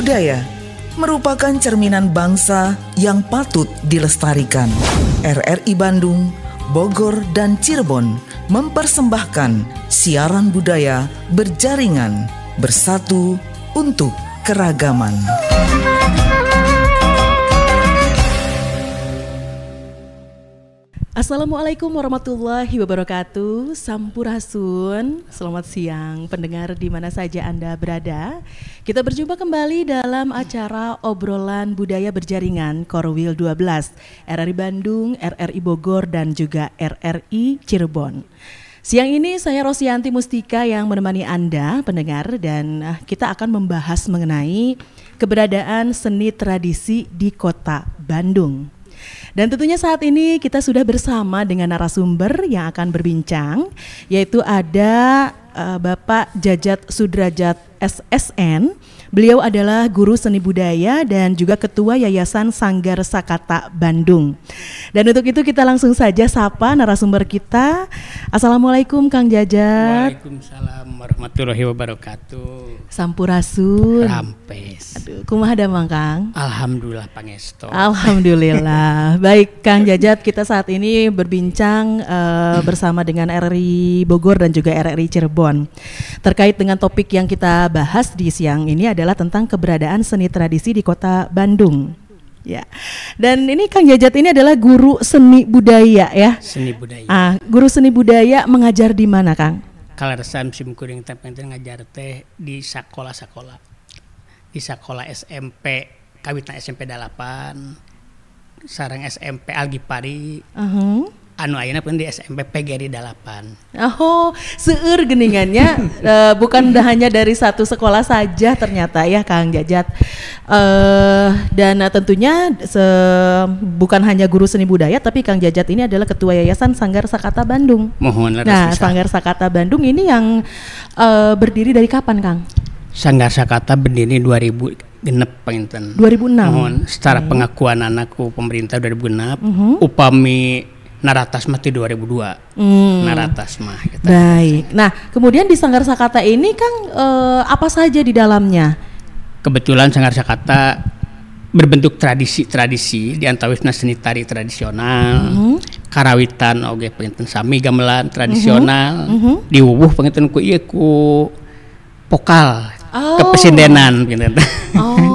Budaya merupakan cerminan bangsa yang patut dilestarikan. RRI Bandung, Bogor, dan Cirebon mempersembahkan siaran budaya berjaringan, bersatu untuk keragaman. Assalamualaikum warahmatullahi wabarakatuh. Sampurasun. Selamat siang pendengar di mana saja Anda berada. Kita berjumpa kembali dalam acara obrolan budaya berjaringan Korwil 12 RRI Bandung, RRI Bogor, dan juga RRI Cirebon. Siang ini saya Rosianti Mustika yang menemani Anda pendengar, dan kita akan membahas mengenai keberadaan seni tradisi di Kota Bandung. Dan tentunya saat ini kita sudah bersama dengan narasumber yang akan berbincang, yaitu ada Bapak Jajat Sudrajat SSN. Beliau adalah guru seni budaya dan juga ketua Yayasan Sanggar Sakata Bandung. Dan untuk itu kita langsung saja sapa narasumber kita. Assalamualaikum Kang Jajat. Waalaikumsalam warahmatullahi wabarakatuh. Sampurasun. Rampes. Aduh, kumaha damang Kang? Alhamdulillah pangesto. Alhamdulillah. Baik Kang Jajat, kita saat ini berbincang bersama dengan RRI Bogor dan juga RRI Cirebon terkait dengan topik yang kita bahas di siang ini adalah tentang keberadaan seni tradisi di Kota Bandung. Ya. Dan ini Kang Jajat ini adalah guru seni budaya ya. Seni budaya. Guru seni budaya mengajar di mana Kang? Kalau resam sim kuring teh ngajar teh di sekolah-sekolah. Di sekolah SMP, kawitan SMP 8, sareng SMP Algipari. Anu ayeuna pun di SMP PGRI 8. Oh, seueur geningannya bukan hanya dari satu sekolah saja ternyata ya Kang Jajat. Dan tentunya bukan hanya guru seni budaya, tapi Kang Jajat ini adalah ketua Yayasan Sanggar Sakata Bandung. Mohon Nah, Sanggar Sakata Bandung ini yang berdiri dari kapan Kang? Sanggar Sakata berdiri 2006 panginten. 2006. Mohon secara pengakuan anakku pemerintah 2006, upami Naratas mati 2002. Naratas mah kita. Baik. Nah, kemudian di Sanggar Sakata ini Kang apa saja di dalamnya? Kebetulan Sanggar Sakata berbentuk tradisi-tradisi di antawisna seni tari tradisional, karawitan oge penginten sami gamelan tradisional, diwuwuh penginten ku ieu ku vokal. Kepresidenan gitu.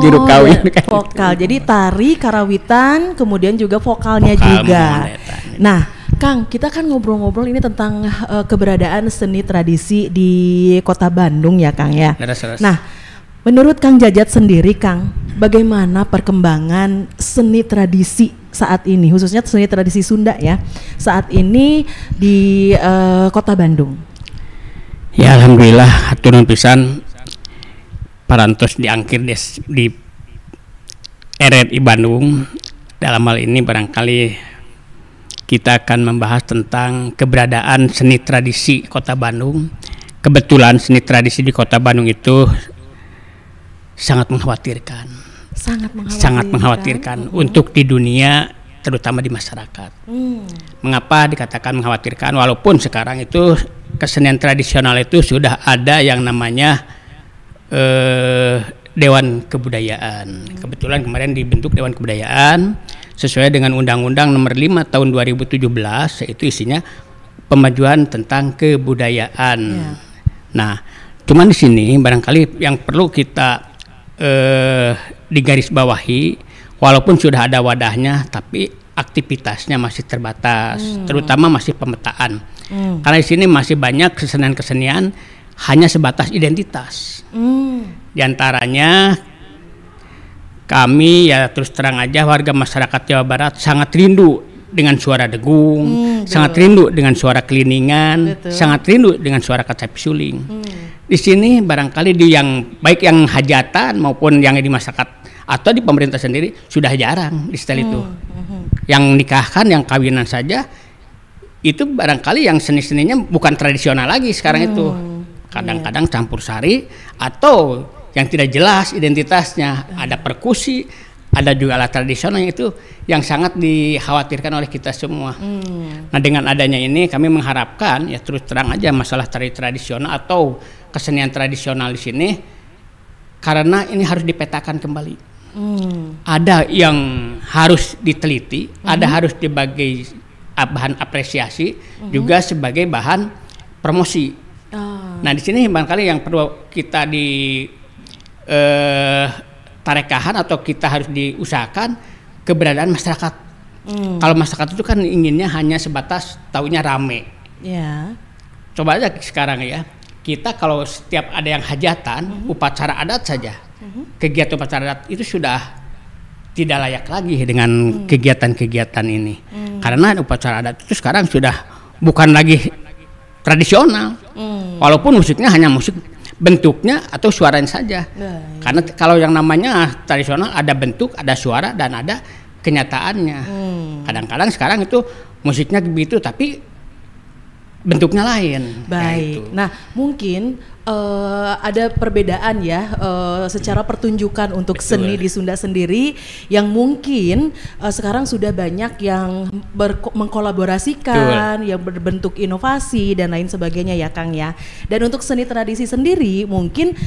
Juru kawin vokal. Jadi tari, karawitan, kemudian juga vokalnya juga. Nah, Kang, kita kan ngobrol-ngobrol ini tentang keberadaan seni tradisi di Kota Bandung ya, Kang ya. Nah, menurut Kang Jajat sendiri, Kang, bagaimana perkembangan seni tradisi saat ini, khususnya seni tradisi Sunda ya, saat ini di Kota Bandung? Ya, alhamdulillah, hatur nuhun pisan. Parantos diangkir di RRI Bandung. Dalam hal ini barangkali kita akan membahas tentang keberadaan seni tradisi Kota Bandung. Kebetulan seni tradisi di Kota Bandung itu sangat mengkhawatirkan. Sangat mengkhawatirkan untuk di dunia, terutama di masyarakat. Mengapa dikatakan mengkhawatirkan? Walaupun sekarang itu kesenian tradisional itu sudah ada yang namanya Dewan Kebudayaan. Kebetulan kemarin dibentuk Dewan Kebudayaan sesuai dengan Undang-Undang Nomor 5 Tahun 2017, yaitu isinya pemajuan tentang kebudayaan. Nah, cuman di sini barangkali yang perlu kita digarisbawahi, walaupun sudah ada wadahnya, tapi aktivitasnya masih terbatas, terutama masih pemetaan. Karena di sini masih banyak kesenian-kesenian hanya sebatas identitas. Di antaranya kami ya terus terang aja warga masyarakat Jawa Barat sangat rindu dengan suara degung, sangat rindu dengan suara keliningan, sangat rindu dengan suara kacapi suling. Di sini barangkali di yang baik yang hajatan maupun yang di masyarakat atau di pemerintah sendiri sudah jarang di style itu. Yang nikahkan, yang kawinan saja itu barangkali yang seni-seninya bukan tradisional lagi sekarang itu. Kadang-kadang campur sari atau yang tidak jelas identitasnya, ada perkusi, ada juga alat tradisional yang sangat dikhawatirkan oleh kita semua. Nah, dengan adanya ini kami mengharapkan ya terus terang aja masalah tari tradisional atau kesenian tradisional di sini karena ini harus dipetakan kembali. Ada yang harus diteliti, ada harus sebagai bahan apresiasi, juga sebagai bahan promosi. Nah di sini barangkali yang perlu kita tarekahan atau kita harus diusahakan keberadaan masyarakat. Kalau masyarakat itu kan inginnya hanya sebatas taunya rame. Coba aja sekarang ya, kita kalau setiap ada yang hajatan, upacara adat saja, kegiatan upacara adat itu sudah tidak layak lagi dengan kegiatan-kegiatan ini. Karena upacara adat itu sekarang sudah bukan lagi tradisional. Walaupun musiknya hanya musik bentuknya atau suaranya saja. Karena kalau yang namanya tradisional ada bentuk, ada suara, dan ada kenyataannya. Kadang-kadang sekarang itu musiknya begitu tapi bentuknya lain. Baik. Gitu. Nah, mungkin ada perbedaan ya secara pertunjukan untuk seni di Sunda sendiri yang mungkin sekarang sudah banyak yang mengkolaborasikan, yang berbentuk inovasi dan lain sebagainya ya Kang ya. Dan untuk seni tradisi sendiri mungkin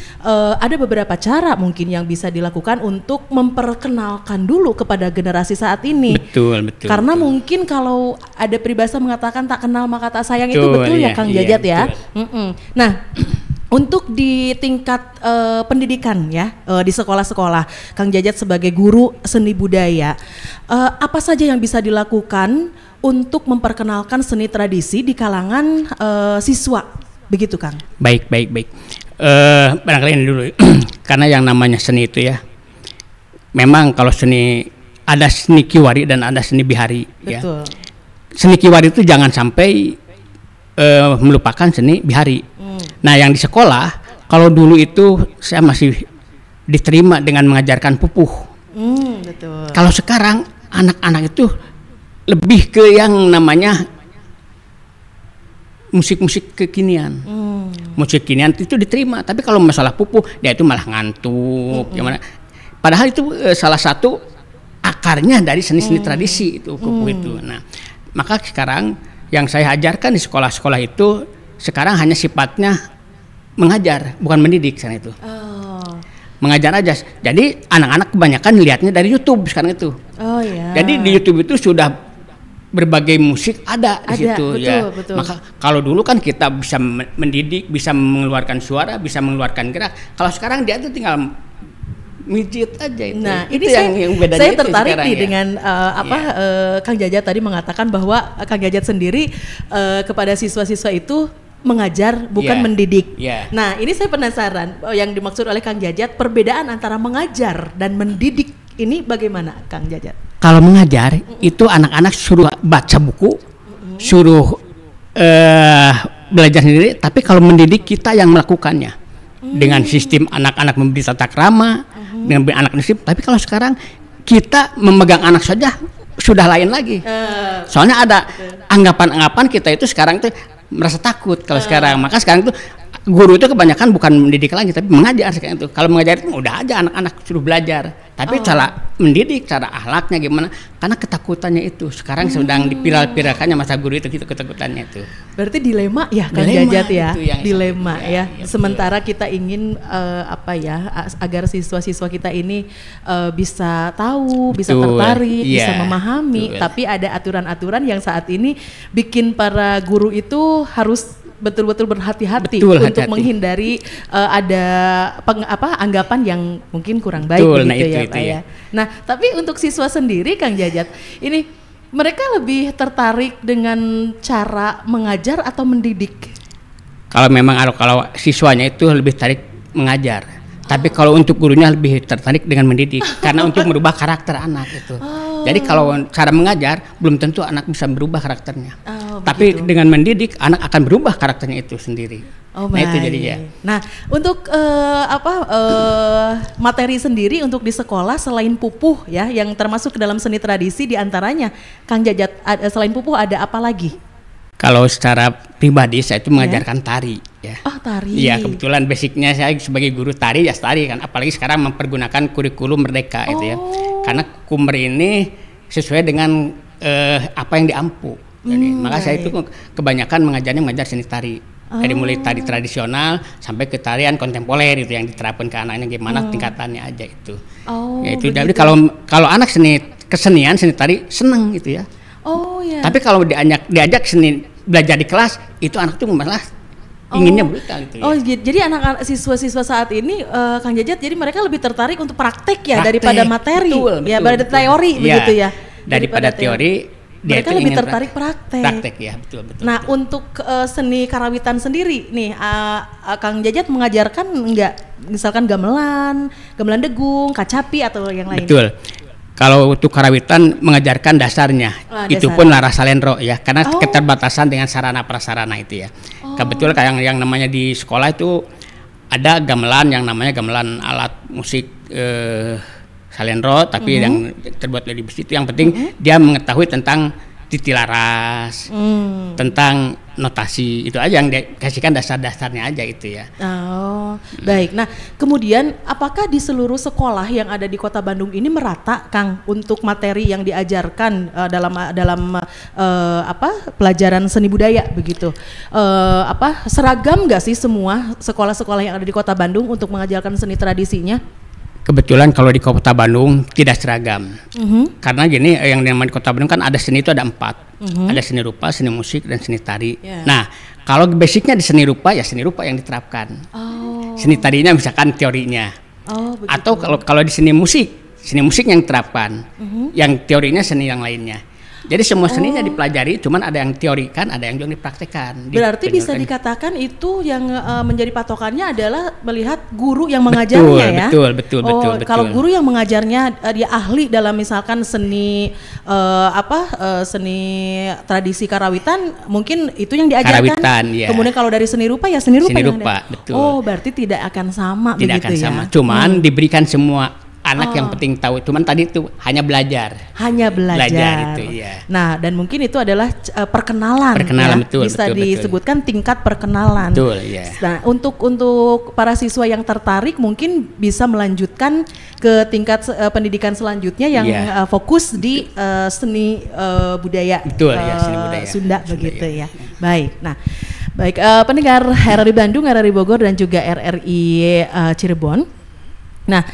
ada beberapa cara mungkin yang bisa dilakukan untuk memperkenalkan dulu kepada generasi saat ini. Betul. Karena mungkin kalau ada peribahasa mengatakan tak kenal maka tak sayang, itu betul ya Kang Jajat ya. Nah, untuk di tingkat pendidikan ya, di sekolah-sekolah, Kang Jajat sebagai guru seni budaya, apa saja yang bisa dilakukan untuk memperkenalkan seni tradisi di kalangan siswa, begitu Kang? Baik. Barangkali ini dulu, karena yang namanya seni itu ya, memang kalau seni ada seni kiwari dan ada seni bihari. Betul. Ya. Seni kiwari itu jangan sampai melupakan seni bihari. Nah yang di sekolah, kalau dulu itu saya masih diterima dengan mengajarkan pupuh. Betul. Kalau sekarang anak-anak itu lebih ke yang namanya musik-musik kekinian. Musik kekinian itu diterima, tapi kalau masalah pupuh dia itu malah ngantuk. Gimana? Padahal itu salah satu akarnya dari seni-seni tradisi itu pupuh itu. Nah maka sekarang yang saya ajarkan di sekolah-sekolah itu sekarang hanya sifatnya mengajar, bukan mendidik sekarang itu. Mengajar aja. Jadi anak-anak kebanyakan lihatnya dari YouTube sekarang itu. Jadi di YouTube itu sudah berbagai musik ada di situ. Betul. Maka kalau dulu kan kita bisa mendidik, bisa mengeluarkan suara, bisa mengeluarkan gerak. Kalau sekarang dia tuh tinggal mijit aja itu. Nah, itu ini yang bedanya saya itu tertarik nih ya. dengan Kang Jajat tadi mengatakan bahwa Kang Jajat sendiri kepada siswa-siswa itu mengajar bukan mendidik. Nah, ini saya penasaran yang dimaksud oleh Kang Jajat, perbedaan antara mengajar dan mendidik ini bagaimana Kang Jajat? Kalau mengajar itu anak-anak suruh baca buku, suruh belajar sendiri, tapi kalau mendidik kita yang melakukannya. Dengan sistem anak-anak memberi tata krama, dengan anak sistem. Tapi kalau sekarang kita memegang anak saja sudah lain lagi. Soalnya ada anggapan-anggapan kita itu sekarang itu merasa takut kalau sekarang. Maka sekarang itu guru itu kebanyakan bukan mendidik lagi tapi mengajar sekarang itu. Kalau mengajar itu udah aja anak-anak suruh belajar. Tapi cara mendidik, cara akhlaknya gimana? Karena ketakutannya itu sekarang sedang dipiral-piralkannya masa guru itu gitu, ketakutannya itu. Berarti dilema ya Kang Jajat ya. Dilema ya. Sementara kita ingin agar siswa-siswa kita ini bisa tahu, bisa tertarik, bisa memahami. Tapi ada aturan-aturan yang saat ini bikin para guru itu harus betul-betul berhati-hati untuk menghindari ada anggapan yang mungkin kurang baik begitu Pak ya. Nah, tapi untuk siswa sendiri Kang Jajat, ini mereka lebih tertarik dengan cara mengajar atau mendidik? Kalau memang kalau siswanya itu lebih tertarik mengajar. Tapi kalau untuk gurunya lebih tertarik dengan mendidik karena untuk merubah karakter anak itu. Jadi kalau cara mengajar belum tentu anak bisa berubah karakternya. Tapi dengan mendidik anak akan berubah karakternya itu sendiri. Nah itu jadinya. Nah untuk materi sendiri untuk di sekolah selain pupuh ya yang termasuk ke dalam seni tradisi diantaranya Kang Jajat selain pupuh ada apa lagi? Kalau secara pribadi saya itu mengajarkan tari ya. Tari. Iya kebetulan basicnya saya sebagai guru tari ya tari kan. Apalagi sekarang mempergunakan kurikulum Merdeka itu ya. Karena Kumer ini sesuai dengan apa yang diampu. Jadi maka saya itu kebanyakan mengajar seni tari. Dari mulai tari tradisional sampai ke tarian kontemporer itu yang diterapkan ke anaknya gimana tingkatannya aja itu. Ya itu jadi kalau anak kesenian seni tari seneng gitu ya. Tapi kalau diajak seni belajar di kelas itu anak tuh malah inginnya brutal itu ya. Jadi anak siswa-siswa saat ini Kang Jajat jadi mereka lebih tertarik untuk praktek ya daripada materi. Betul, daripada teori begitu ya. Daripada teori mereka lebih tertarik praktek ya, betul. Nah, untuk seni karawitan sendiri nih, Kang Jajat mengajarkan enggak misalkan gamelan degung, kacapi atau yang lain? Betul. Kalau untuk karawitan mengajarkan dasarnya, itu pun Lara Salendro ya, karena keterbatasan dengan sarana prasarana itu ya. Kebetulan kayak yang namanya di sekolah itu ada gamelan yang namanya gamelan alat musik Salendro, tapi yang terbuat dari besi itu yang penting dia mengetahui tentang titilaras, tentang notasi, itu aja yang dikasihkan dasar-dasarnya aja itu ya. Baik. Nah, kemudian apakah di seluruh sekolah yang ada di Kota Bandung ini merata, Kang, untuk materi yang diajarkan dalam pelajaran seni budaya begitu? Seragam nggak sih semua sekolah-sekolah yang ada di Kota Bandung untuk mengajarkan seni tradisinya? Kebetulan kalau di Kota Bandung tidak seragam, karena gini, yang namanya Kota Bandung kan ada seni itu ada 4, ada seni rupa, seni musik, dan seni tari. Nah, kalau basicnya di seni rupa ya seni rupa yang diterapkan, seni tarinya misalkan teorinya, atau kalau di seni musik yang diterapkan, yang teorinya seni yang lainnya. Jadi semua seninya dipelajari, cuman ada yang teorikan, ada yang juga dipraktekkan. Berarti bisa dikatakan itu yang menjadi patokannya adalah melihat guru yang mengajarnya. Betul. Kalau guru yang mengajarnya dia ahli dalam misalkan seni seni tradisi karawitan, mungkin itu yang diajarkan. Karawitan, ya. Kemudian kalau dari seni rupa ya seni rupa. Betul. Berarti tidak akan sama tidak begitu akan ya. sama. Cuman diberikan semua anak yang penting tahu, cuman tadi itu hanya belajar itu ya. Nah, dan mungkin itu adalah perkenalan ya? betul, bisa betul, disebutkan tingkat perkenalan. Betul, ya. Nah, untuk para siswa yang tertarik mungkin bisa melanjutkan ke tingkat pendidikan selanjutnya yang fokus di seni budaya, seni budaya Sunda begitu ya. Baik. Nah, baik pendengar RRI Bandung, RRI Bogor, dan juga RRI Cirebon. Nah,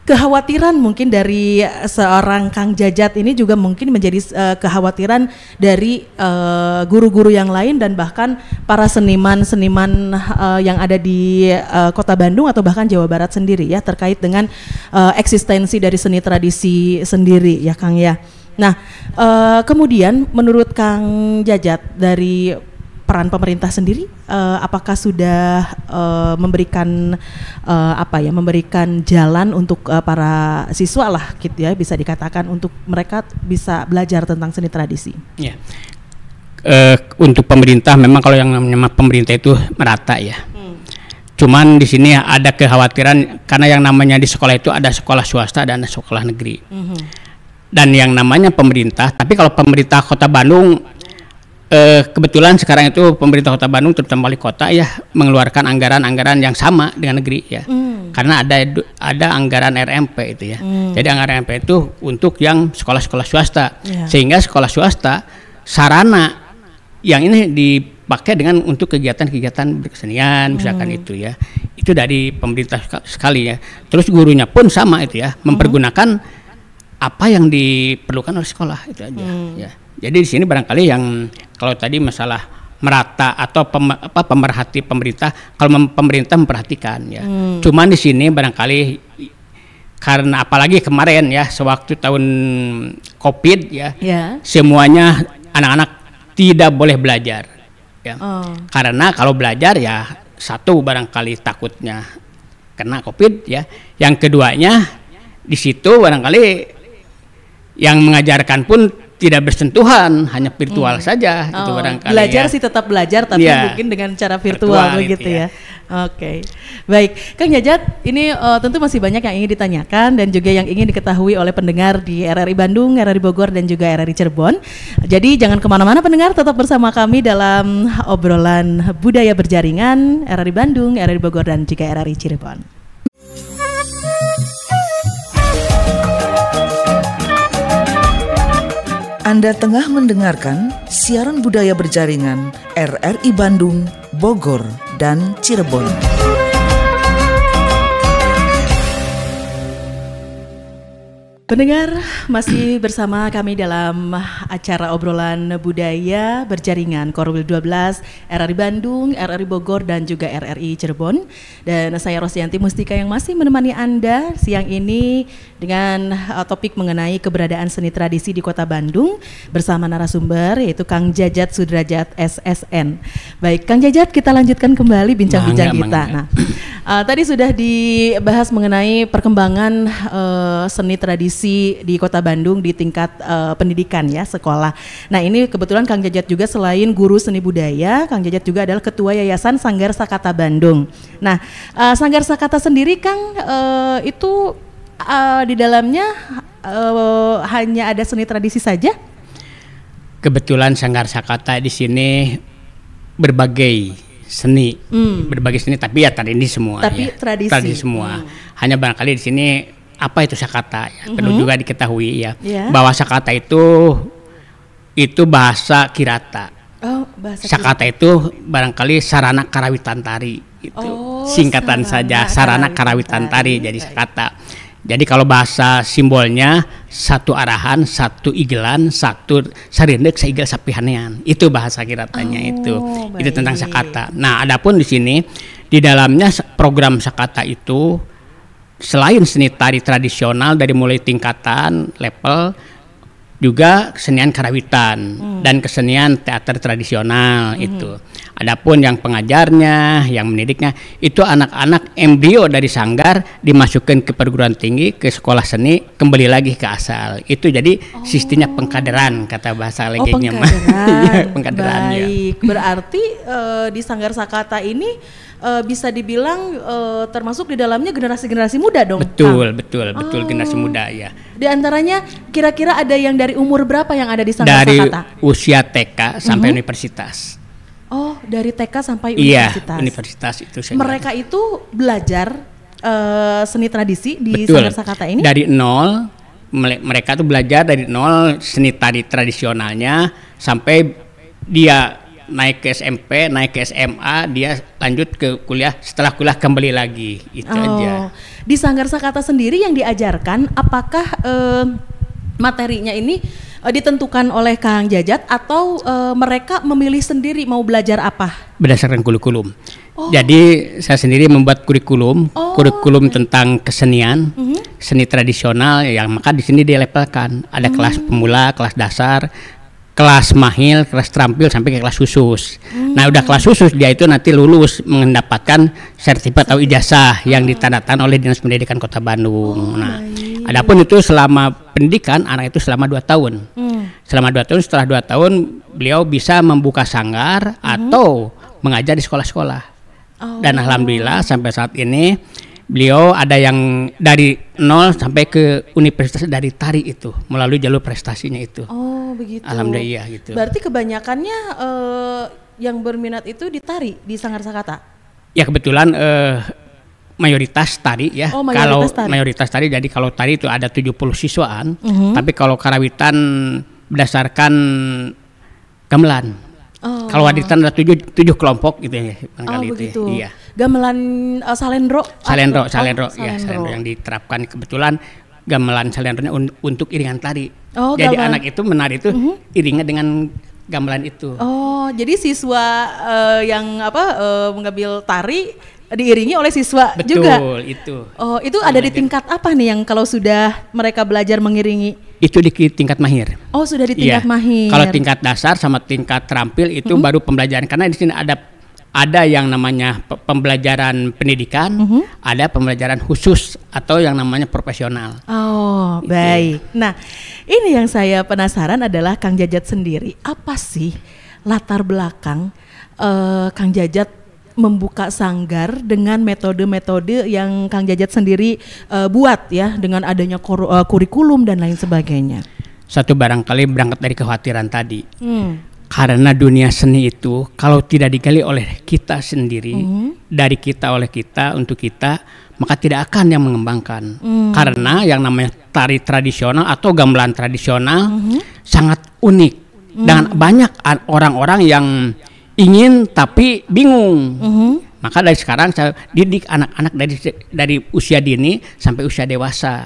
kekhawatiran mungkin dari seorang Kang Jajat ini juga mungkin menjadi kekhawatiran dari guru-guru yang lain dan bahkan para seniman-seniman yang ada di Kota Bandung atau bahkan Jawa Barat sendiri ya, terkait dengan eksistensi dari seni tradisi sendiri ya, Kang ya. Nah, kemudian menurut Kang Jajat dari peran pemerintah sendiri, apakah sudah memberikan memberikan jalan untuk para siswa lah gitu ya, bisa dikatakan untuk mereka bisa belajar tentang seni tradisi? Ya, untuk pemerintah memang kalau yang namanya pemerintah itu merata ya. Cuman di sini ada kekhawatiran karena yang namanya di sekolah itu ada sekolah swasta dan sekolah negeri. Dan yang namanya pemerintah, tapi kalau pemerintah Kota Bandung kebetulan sekarang itu pemerintah Kota Bandung terutama wali kota ya mengeluarkan anggaran-anggaran yang sama dengan negeri ya, karena ada anggaran RMP itu ya. Jadi anggaran RMP itu untuk yang sekolah-sekolah swasta, sehingga sekolah swasta sarana yang ini dipakai dengan untuk kegiatan-kegiatan berkesenian misalkan itu ya, itu dari pemerintah sekali ya. Terus gurunya pun sama itu ya, mempergunakan apa yang diperlukan oleh sekolah itu aja ya. Jadi di sini barangkali yang kalau tadi masalah merata atau pemerhati pemerintah, kalau pemerintah memperhatikan ya. Cuman di sini barangkali karena apalagi kemarin ya sewaktu tahun Covid ya, semuanya anak-anak tidak boleh belajar ya. Karena kalau belajar ya satu barangkali takutnya kena Covid ya. Yang keduanya di situ barangkali yang mengajarkan pun tidak bersentuhan, hanya virtual saja itu barangkali. Belajar sih tetap belajar, tapi mungkin dengan cara virtual begitu ya. Oke. Baik, Kang Jajat, ini tentu masih banyak yang ingin ditanyakan dan juga yang ingin diketahui oleh pendengar di RRI Bandung, RRI Bogor, dan juga RRI Cirebon. Jadi jangan kemana-mana pendengar, tetap bersama kami dalam obrolan budaya berjaringan RRI Bandung, RRI Bogor, dan juga RRI Cirebon. Anda tengah mendengarkan siaran budaya berjaringan RRI Bandung, Bogor, dan Cirebon. Pendengar, masih bersama kami dalam acara obrolan budaya berjaringan Korwil 12 RRI Bandung, RRI Bogor, dan juga RRI Cirebon. Dan saya Rosyanti Mustika yang masih menemani Anda siang ini dengan topik mengenai keberadaan seni tradisi di Kota Bandung bersama narasumber yaitu Kang Jajat Sudrajat SSN. Baik, Kang Jajat, kita lanjutkan kembali bincang-bincang kita. Nah, tadi sudah dibahas mengenai perkembangan seni tradisi di Kota Bandung di tingkat pendidikan ya, sekolah. Nah, ini kebetulan Kang Jajat juga selain guru seni budaya, Kang Jajat juga adalah ketua Yayasan Sanggar Sakata Bandung. Nah, Sanggar Sakata sendiri Kang itu di dalamnya hanya ada seni tradisi saja? Kebetulan Sanggar Sakata di sini berbagai seni, berbagai seni, tapi ya tradisi semua. Tapi ya, tradisi semua. Hanya barangkali di sini apa itu Sakata ya, perlu juga diketahui ya, bahwa Sakata itu bahasa Kirata. Bahasa Sakata itu barangkali sarana karawitan tari itu, singkatan saja sarana karawitan tari jadi Sakata. Jadi kalau bahasa simbolnya satu arahan, satu igelan, satu sarindek, saigel sapihanean, itu bahasa Kiratanya itu tentang Sakata. Nah, adapun di sini di dalamnya program Sakata itu selain seni tari tradisional dari mulai tingkatan level, juga kesenian karawitan dan kesenian teater tradisional itu. Adapun yang pengajarnya, yang mendidiknya itu anak-anak embrio dari sanggar dimasukkan ke perguruan tinggi, ke sekolah seni, kembali lagi ke asal. Itu jadi sistemnya pengkaderan kata bahasa legengnya. Pengkaderan. Baik, berarti di Sanggar Sakata ini bisa dibilang termasuk di dalamnya generasi-generasi muda dong. Betul generasi muda ya. Di antaranya kira-kira ada yang dari umur berapa yang ada di Sanggar Sakata? Dari usia TK sampai universitas. Oh, dari TK sampai universitas. Iya, universitas itu. Mereka itu belajar seni tradisi di Sanggar Sakata ini? Dari nol, mereka tuh belajar dari nol seni tari tradisionalnya sampai dia naik ke SMP, naik ke SMA, dia lanjut ke kuliah, setelah kuliah kembali lagi, itu aja. Di Sanggar Sakata sendiri yang diajarkan, apakah materinya ini ditentukan oleh Kang Jajat atau mereka memilih sendiri mau belajar apa? Berdasarkan kurikulum. Jadi saya sendiri membuat kurikulum tentang kesenian, seni tradisional, yang maka di sini dilevelkan. Ada kelas pemula, kelas dasar, kelas mahil, kelas terampil sampai ke kelas khusus. Nah, udah kelas khusus dia itu nanti lulus mendapatkan sertifikat atau ijazah yang ditandatangan oleh Dinas Pendidikan Kota Bandung. Adapun itu selama pendidikan anak itu selama 2 tahun. Selama 2 tahun, setelah 2 tahun beliau bisa membuka sanggar atau mengajar di sekolah-sekolah. Dan alhamdulillah sampai saat ini beliau ada yang dari nol sampai ke universitas dari tari itu melalui jalur prestasinya itu. Begitu. Alhamdulillah gitu. Berarti kebanyakannya yang berminat itu di tari di Sanggar Sakata? Ya kebetulan mayoritas tari ya. Mayoritas tari. Jadi kalau tari itu ada 70 siswaan, tapi kalau karawitan berdasarkan gamelan. Kalau waditan ada 7 kelompok gitu ya. Begitu. Iya. Gamelan salendro yang diterapkan kebetulan gamelan salendronya untuk iringan tari. Jadi anak itu menari itu iringnya dengan gamelan itu. Jadi siswa yang mengambil tari diiringi oleh siswa juga. Betul, itu. Itu ada di tingkat apa nih yang kalau sudah mereka belajar mengiringi? Itu di tingkat mahir. Sudah di tingkat mahir. Kalau tingkat dasar sama tingkat terampil itu baru pembelajaran, karena di sini ada yang namanya pembelajaran pendidikan, ada pembelajaran khusus atau yang namanya profesional. Baik. Nah, ini yang saya penasaran adalah Kang Jajat sendiri, apa sih latar belakang Kang Jajat membuka sanggar dengan metode-metode yang Kang Jajat sendiri buat ya, dengan adanya kurikulum dan lain sebagainya? Satu barangkali berangkat dari kekhawatiran tadi. Karena dunia seni itu kalau tidak digali oleh kita sendiri, dari kita oleh kita untuk kita, maka tidak akan yang mengembangkan. Karena yang namanya tari tradisional atau gamelan tradisional sangat unik dan banyak orang-orang yang ingin tapi bingung. Maka dari sekarang saya didik anak-anak dari usia dini sampai usia dewasa.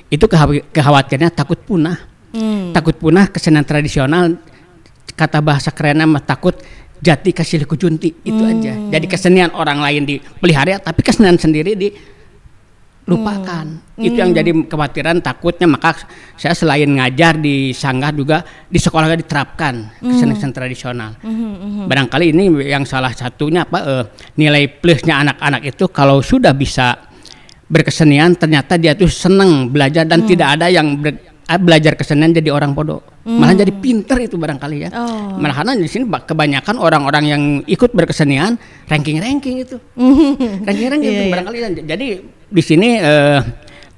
Itu kekhawatirannya takut punah. Takut punah kesenian tradisional, kata bahasa kerennya takut jati kasih kujunti, itu aja. Jadi kesenian orang lain dipelihara tapi kesenian sendiri dilupakan. Itu yang jadi kekhawatiran, takutnya. Maka saya selain ngajar di sanggar juga di sekolah diterapkan kesenian tradisional. Barangkali ini yang salah satunya nilai plusnya anak-anak itu kalau sudah bisa berkesenian ternyata dia tuh senang belajar dan tidak ada yang belajar kesenian jadi orang bodoh, malah jadi pinter itu barangkali ya. Malah di sini kebanyakan orang-orang yang ikut berkesenian ranking itu, itu barangkali. Jadi di sini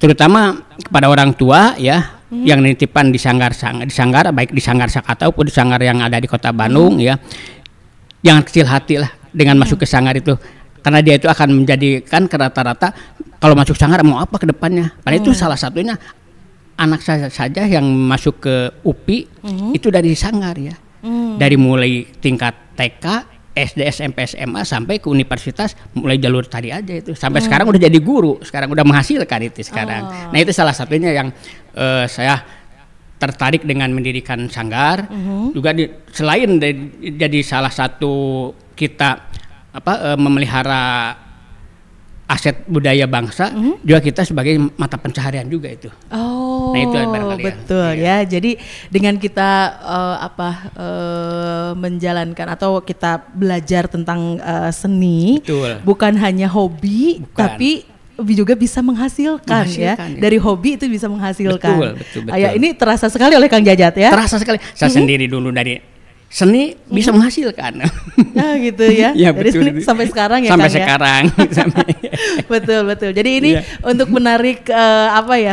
terutama kepada orang tua ya yang nitipan di sanggar baik di sanggar Sakata ataupun di sanggar yang ada di Kota Bandung ya, jangan kecil hati lah dengan masuk ke sanggar itu, karena dia itu akan menjadikan ke rata-rata kalau masuk sanggar mau apa ke depannya. Padahal itu salah satunya anak saya saja yang masuk ke UPI itu dari sanggar ya, dari mulai tingkat TK, SD, SMP, SMA sampai ke universitas, mulai jalur tari aja itu sampai sekarang udah jadi guru, sekarang udah menghasilkan itu sekarang. Nah itu salah satunya yang saya tertarik dengan mendirikan sanggar. Juga selain jadi salah satu kita memelihara aset budaya bangsa, juga kita sebagai mata pencaharian juga itu. Nah itu betul ya. Jadi dengan kita menjalankan atau kita belajar tentang seni, bukan hanya hobi, tapi juga bisa menghasilkan ya. Dari hobi itu bisa menghasilkan. Betul. Ya, ini terasa sekali oleh Kang Jajat ya. Terasa sekali. Saya sendiri dulu dari seni bisa menghasilkan. Nah gitu ya. Ya dari betul. seni sampai sekarang ya sampai Kang sekarang. Betul. Jadi ini untuk menarik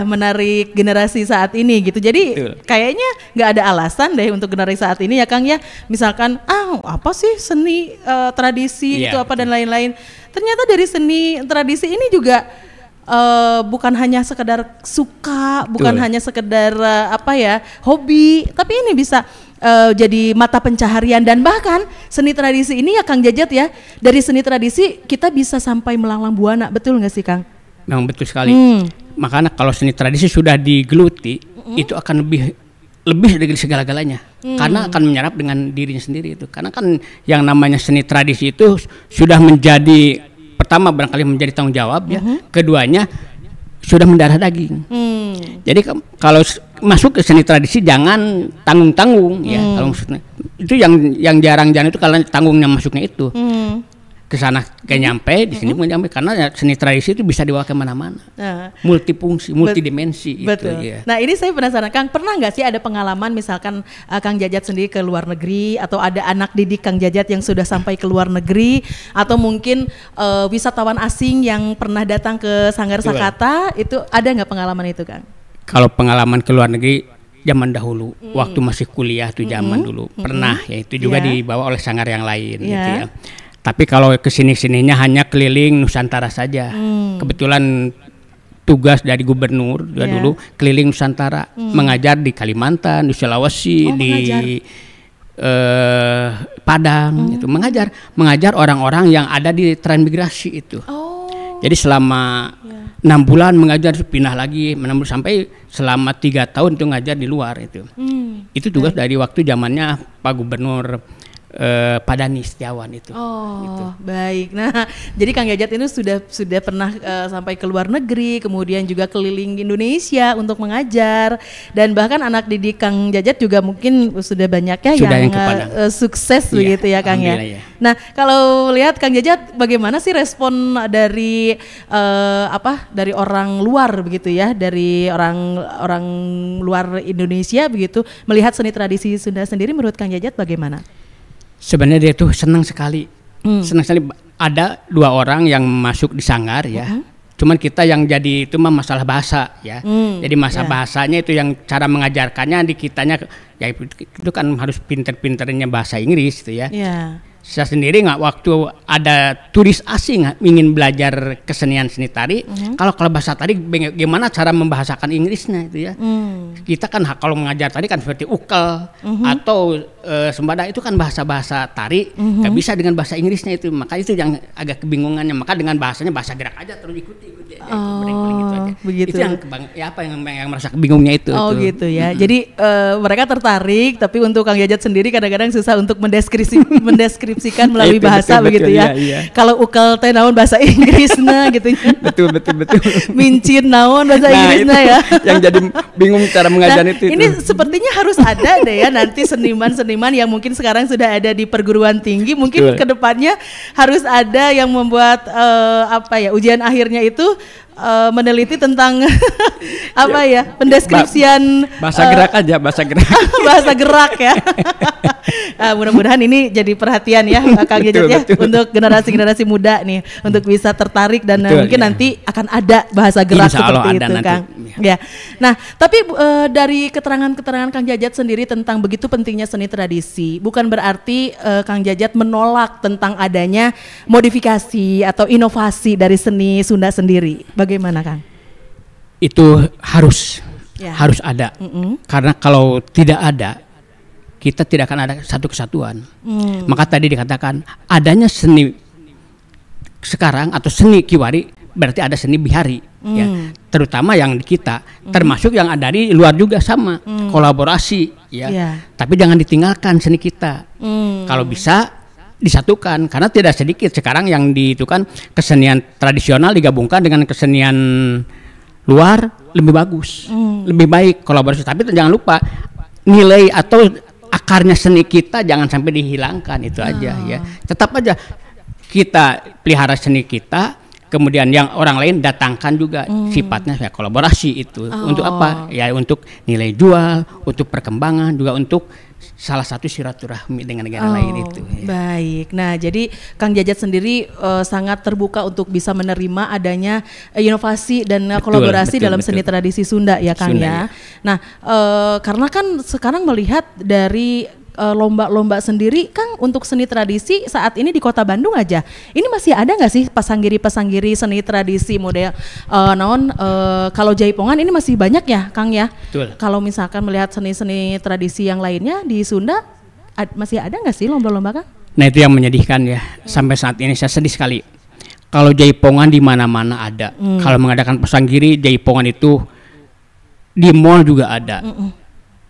menarik generasi saat ini gitu. Jadi kayaknya nggak ada alasan deh untuk generasi saat ini ya Kang ya. Misalkan apa sih seni tradisi itu apa dan lain-lain. Ternyata dari seni tradisi ini juga bukan hanya sekedar suka, bukan hanya sekedar hobi, tapi ini bisa jadi mata pencaharian. Dan bahkan seni tradisi ini ya Kang Jajat ya, dari seni tradisi kita bisa sampai melanglang buana, betul nggak sih Kang? Memang betul sekali. Makanya kalau seni tradisi sudah digeluti, itu akan lebih dari segala-galanya, karena akan menyerap dengan dirinya sendiri itu. Karena kan yang namanya seni tradisi itu sudah menjadi, pertama barangkali menjadi tanggung jawab ya, keduanya sudah mendarah daging. Jadi kalau masuk ke seni tradisi jangan tanggung-tanggung ya. Kalau maksudnya itu yang jarang-jarang itu kalau tanggungnya masuknya itu. Ke sana gak nyampe, di sini pun nyampe, karena seni tradisi itu bisa dibawa kemana-mana, multifungsi, multidimensi. Betul. Itu, ya. Nah ini saya penasaran Kang, pernah nggak sih ada pengalaman misalkan Kang Jajat sendiri ke luar negeri, atau ada anak didik Kang Jajat yang sudah sampai ke luar negeri, atau mungkin wisatawan asing yang pernah datang ke Sanggar Sakata, itu ada nggak pengalaman itu Kang? Kalau pengalaman ke luar negeri zaman dahulu, waktu masih kuliah tuh zaman dulu pernah ya, itu juga dibawa oleh sanggar yang lain gitu ya. Tapi kalau kesini-sininya hanya keliling Nusantara saja. Kebetulan tugas dari gubernur juga dulu keliling Nusantara, mengajar di Kalimantan, di Sulawesi, di Padang, itu mengajar orang-orang yang ada di transmigrasi itu. Jadi selama 6 bulan mengajar, pindah lagi, sampai selama 3 tahun itu ngajar di luar itu. Itu tugas dari waktu zamannya Pak Gubernur Padani Setiawan itu. Gitu. Baik. Nah, jadi Kang Jajat ini sudah pernah sampai ke luar negeri, kemudian juga keliling Indonesia untuk mengajar, dan bahkan anak didik Kang Jajat juga mungkin sudah banyak ya yang sukses begitu ya Kang ya. Nah, kalau lihat Kang Jajat, bagaimana sih respon dari dari orang luar begitu ya, dari orang luar Indonesia begitu melihat seni tradisi Sunda sendiri, menurut Kang Jajat bagaimana? Sebenarnya dia tuh senang sekali. Senang sekali. Ada 2 orang yang masuk di sanggar ya. Cuman kita yang jadi itu mah masalah bahasa ya. Jadi bahasanya itu yang cara mengajarkannya di kitanya ya itu kan harus pinter-pinternya bahasa Inggris gitu ya. Saya sendiri nggak waktu ada turis asing ingin belajar kesenian seni tari, kalau bahasa tari gimana cara membahasakan Inggrisnya itu ya. Kita kan kalau mengajar tadi kan seperti ukel atau sembada itu kan bahasa tari, nggak bisa dengan bahasa Inggrisnya itu, maka itu yang agak kebingungannya. Maka dengan bahasanya bahasa gerak aja terus ikuti aja. Gitu aja. Begitu. Itu yang yang merasa kebingungnya itu. Gitu ya. Jadi mereka tertarik, tapi untuk Kang Jajat sendiri kadang-kadang susah untuk mendeskripsikan melalui bahasa begitu ya. Kalau ukel teh naon bahasa Inggrisna gitu ya. Betul. Mincin naon bahasa Inggrisna ya. Yang jadi bingung cara mengajar itu. Ini sepertinya harus ada deh ya nanti seniman yang mungkin sekarang sudah ada di perguruan tinggi, mungkin kedepannya harus ada yang membuat ujian akhirnya itu meneliti tentang pendeskripsian bahasa gerak aja, bahasa gerak ya. Mudah-mudahan ini jadi perhatian ya Kang Jajat ya, untuk generasi muda nih untuk bisa tertarik dan mungkin nanti akan ada bahasa gerak seperti itu Kang. Ya. Nah, tapi dari keterangan Kang Jajat sendiri tentang begitu pentingnya seni tradisi, bukan berarti Kang Jajat menolak tentang adanya modifikasi atau inovasi dari seni Sunda sendiri. Bagaimana Kang? Itu harus ada. Karena kalau tidak ada, kita tidak akan ada satu kesatuan. Maka tadi dikatakan adanya seni sekarang atau seni Kiwari berarti ada seni Bihari ya. Terutama yang di kita, termasuk yang ada di luar juga sama, kolaborasi ya. Tapi jangan ditinggalkan seni kita. Kalau bisa disatukan, karena tidak sedikit sekarang yang itu kan kesenian tradisional digabungkan dengan kesenian luar lebih bagus, lebih baik kolaborasi. Tapi jangan lupa nilai atau akarnya seni kita jangan sampai dihilangkan, itu aja ya. Tetap aja kita pelihara seni kita, kemudian yang orang lain datangkan juga, sifatnya ya kolaborasi itu. Untuk apa? Ya untuk nilai jual, untuk perkembangan, juga untuk salah satu silaturahmi dengan negara lain itu. Ya. Baik. Nah, jadi Kang Jajat sendiri sangat terbuka untuk bisa menerima adanya inovasi dan kolaborasi dalam seni tradisi Sunda ya Kang ya. Nah, karena kan sekarang melihat dari lomba-lomba sendiri Kang untuk seni tradisi saat ini di Kota Bandung aja, ini masih ada nggak sih pasanggiri seni tradisi model kalau Jaipongan ini masih banyak ya Kang ya. Kalau misalkan melihat seni-seni tradisi yang lainnya di Sunda masih ada nggak sih lomba-lomba Kang? Nah itu yang menyedihkan ya, sampai saat ini saya sedih sekali. Kalau Jaipongan di mana-mana ada, kalau mengadakan pasanggiri Jaipongan itu di mall juga ada.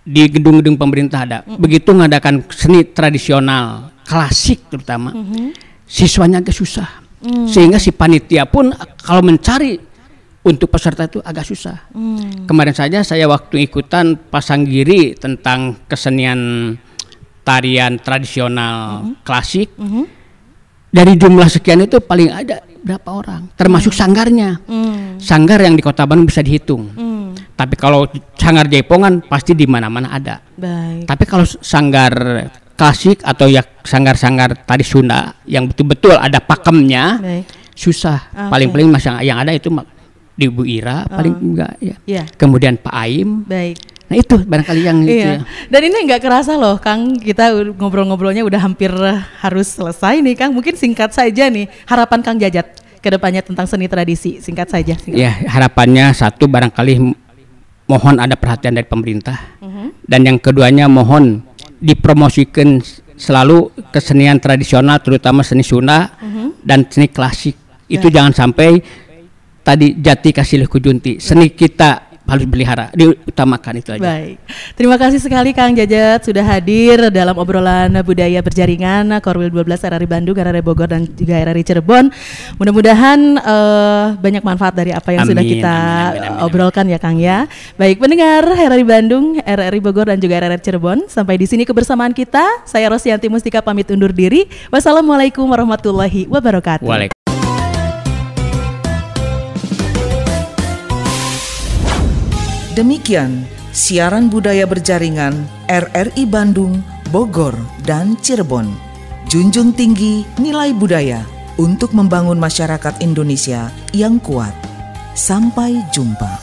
Di gedung-gedung pemerintah ada. Begitu mengadakan seni tradisional klasik terutama, siswanya agak susah, sehingga si panitia pun kalau mencari untuk peserta itu agak susah. Kemarin saja saya waktu ikutan pasanggiri tentang kesenian tarian tradisional klasik, dari jumlah sekian itu paling ada berapa orang, termasuk sanggarnya. Sanggar yang di Kota Bandung bisa dihitung. Tapi kalau sanggar Jaipongan pasti di mana-mana ada. Baik. Tapi kalau sanggar klasik atau ya sanggar-sanggar tari Sunda yang betul-betul ada pakemnya, susah. Paling-paling yang ada itu di Bu Ira paling enggak ya. Kemudian Pak Aim. Baik. Nah itu barangkali yang itu ya. Dan ini nggak kerasa loh Kang, kita ngobrol-ngobrolnya udah hampir harus selesai nih Kang. Mungkin singkat saja nih harapan Kang Jajat kedepannya tentang seni tradisi, singkat saja. Ya harapannya satu barangkali mohon ada perhatian dari pemerintah, dan yang keduanya mohon dipromosikan selalu kesenian tradisional terutama seni Sunda dan seni klasik. Itu jangan sampai tadi Jati Kasih Kujunti, seni kita harus pelihara, diutamakan itu aja. Baik, terima kasih sekali Kang Jajat sudah hadir dalam obrolan budaya berjaringan Korwil 12 RRI Bandung, RRI Bogor dan juga RRI Cirebon. Mudah-mudahan banyak manfaat dari apa yang sudah kita obrolkan ya Kang ya. Baik pendengar RRI Bandung, RRI Bogor dan juga RRI Cirebon, sampai di sini kebersamaan kita. Saya Rosyanti Mustika pamit undur diri. Wassalamualaikum warahmatullahi wabarakatuh. Demikian siaran budaya berjaringan RRI Bandung, Bogor, dan Cirebon. Junjung tinggi nilai budaya untuk membangun masyarakat Indonesia yang kuat. Sampai jumpa.